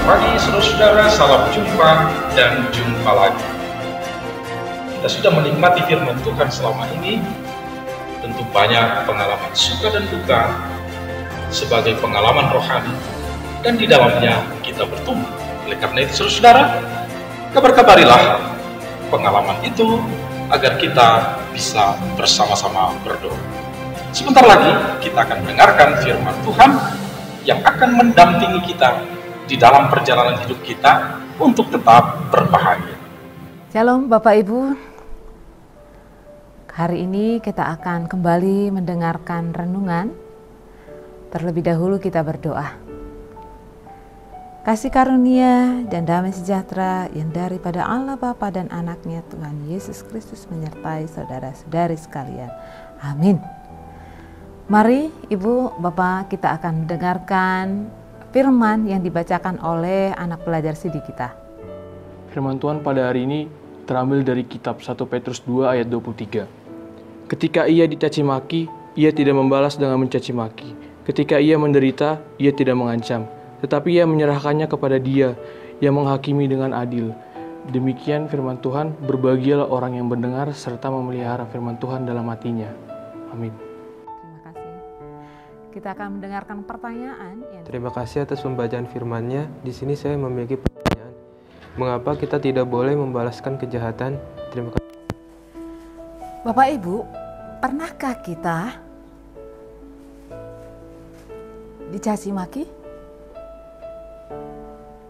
Selamat pagi saudara-saudara, salam jumpa dan jumpa lagi. Kita sudah menikmati firman Tuhan selama ini, tentu banyak pengalaman suka dan duka sebagai pengalaman rohani, dan di dalamnya kita bertumbuh. Oleh karena itu saudara-saudara, kabar-kabarilah pengalaman itu agar kita bisa bersama-sama berdoa. Sebentar lagi kita akan mendengarkan firman Tuhan yang akan mendampingi kita di dalam perjalanan hidup kita untuk tetap berbahagia. Shalom Bapak Ibu. Hari ini kita akan kembali mendengarkan renungan. Terlebih dahulu kita berdoa. Kasih karunia dan damai sejahtera yang daripada Allah Bapa dan Anaknya Tuhan Yesus Kristus menyertai saudara-saudari sekalian. Amin. Mari Ibu, Bapak, kita akan mendengarkan firman yang dibacakan oleh anak pelajar CD kita. Firman Tuhan pada hari ini terambil dari kitab 1 Petrus 2 ayat 23. Ketika ia dicaci maki, ia tidak membalas dengan mencaci maki. Ketika ia menderita, ia tidak mengancam, tetapi ia menyerahkannya kepada Dia yang menghakimi dengan adil. Demikian firman Tuhan, berbahagialah orang yang mendengar serta memelihara firman Tuhan dalam hatinya. Amin. Kita akan mendengarkan pertanyaan. Terima kasih atas pembacaan firman-Nya. Di sini saya memiliki pertanyaan. Mengapa kita tidak boleh membalaskan kejahatan? Terima kasih. Bapak Ibu, pernahkah kita dicaci maki?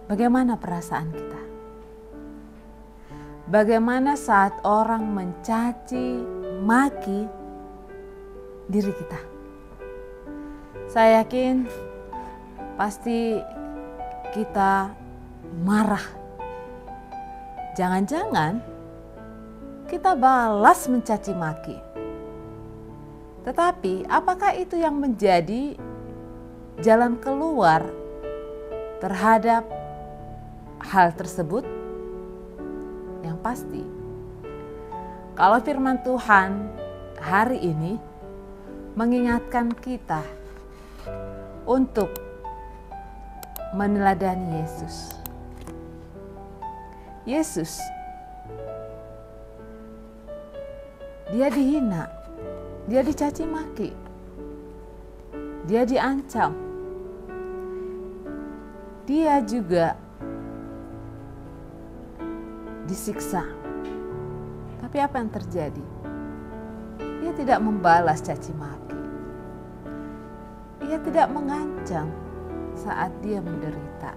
Bagaimana perasaan kita? Bagaimana saat orang mencaci maki diri kita? Saya yakin pasti kita marah. Jangan-jangan kita balas mencaci maki. Tetapi apakah itu yang menjadi jalan keluar terhadap hal tersebut? Yang pasti, kalau firman Tuhan hari ini mengingatkan kita untuk meneladani Yesus. Yesus, Dia dihina, Dia dicaci maki, Dia diancam, Dia juga disiksa. Tapi apa yang terjadi? Dia tidak membalas caci maki. Ia tidak mengancam saat dia menderita,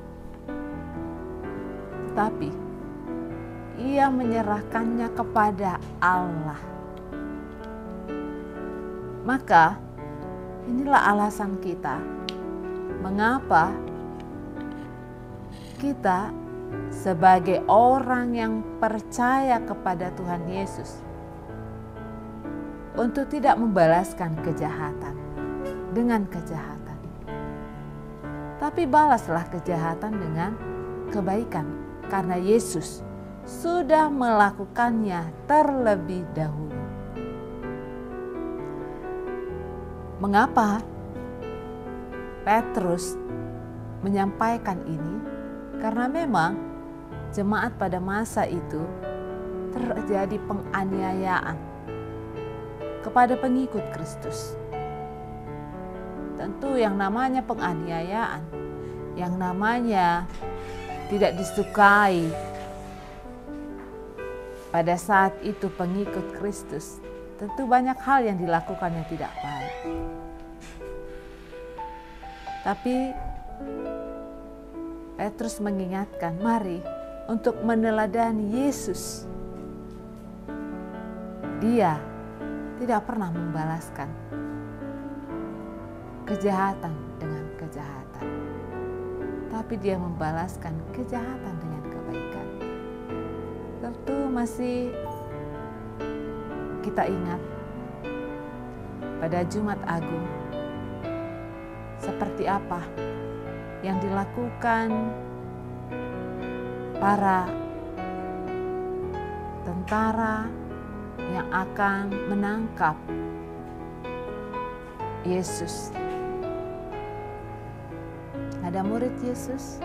tetapi ia menyerahkannya kepada Allah. Maka inilah alasan kita mengapa kita sebagai orang yang percaya kepada Tuhan Yesus untuk tidak membalaskan kejahatan dengan kejahatan, tapi balaslah kejahatan dengan kebaikan, karena Yesus sudah melakukannya terlebih dahulu. Mengapa Petrus menyampaikan ini? Karena memang jemaat pada masa itu terjadi penganiayaan kepada pengikut Kristus. Tentu yang namanya penganiayaan, yang namanya tidak disukai pada saat itu pengikut Kristus, tentu banyak hal yang dilakukan yang tidak baik. Tapi Petrus mengingatkan, mari untuk meneladani Yesus. Dia tidak pernah membalaskan kejahatan dengan kejahatan, tapi dia membalaskan kejahatan dengan kebaikan. Tentu masih kita ingat pada Jumat Agung seperti apa yang dilakukan para tentara yang akan menangkap Yesus. Ada murid Yesus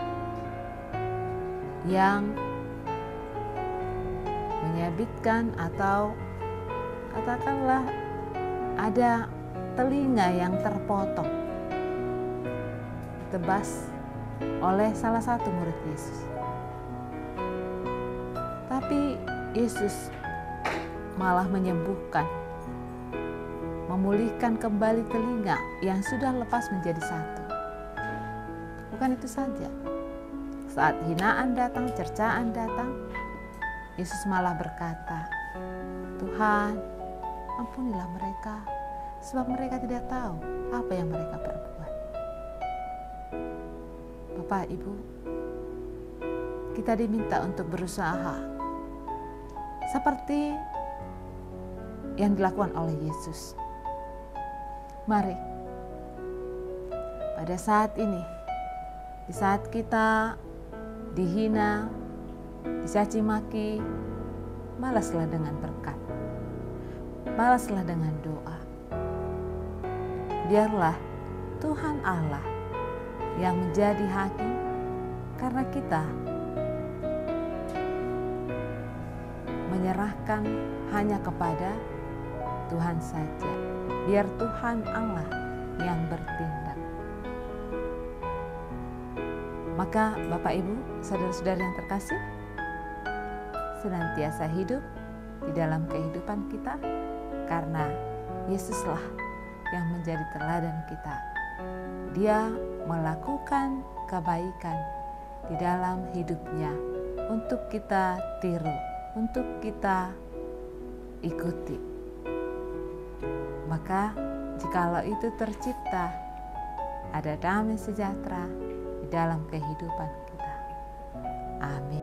yang menyabitkan atau katakanlah ada telinga yang terpotong, ditebas oleh salah satu murid Yesus. Tapi Yesus malah menyembuhkan, memulihkan kembali telinga yang sudah lepas menjadi satu. Bukan itu saja, saat hinaan datang, cercaan datang, Yesus malah berkata, Tuhan, ampunilah mereka, sebab mereka tidak tahu apa yang mereka perbuat. Bapak, Ibu, kita diminta untuk berusaha seperti yang dilakukan oleh Yesus. Mari, pada saat ini, di saat kita dihina, dicaci maki, balaslah dengan berkat, balaslah dengan doa. Biarlah Tuhan Allah yang menjadi hakim, karena kita menyerahkan hanya kepada Tuhan saja. Biar Tuhan Allah yang bertindak. Maka Bapak Ibu, saudara-saudari yang terkasih, senantiasa hidup di dalam kehidupan kita, karena Yesuslah yang menjadi teladan kita. Dia melakukan kebaikan di dalam hidupnya untuk kita tiru, untuk kita ikuti. Maka jikalau itu tercipta, ada damai sejahtera di dalam kehidupan kita. Amin.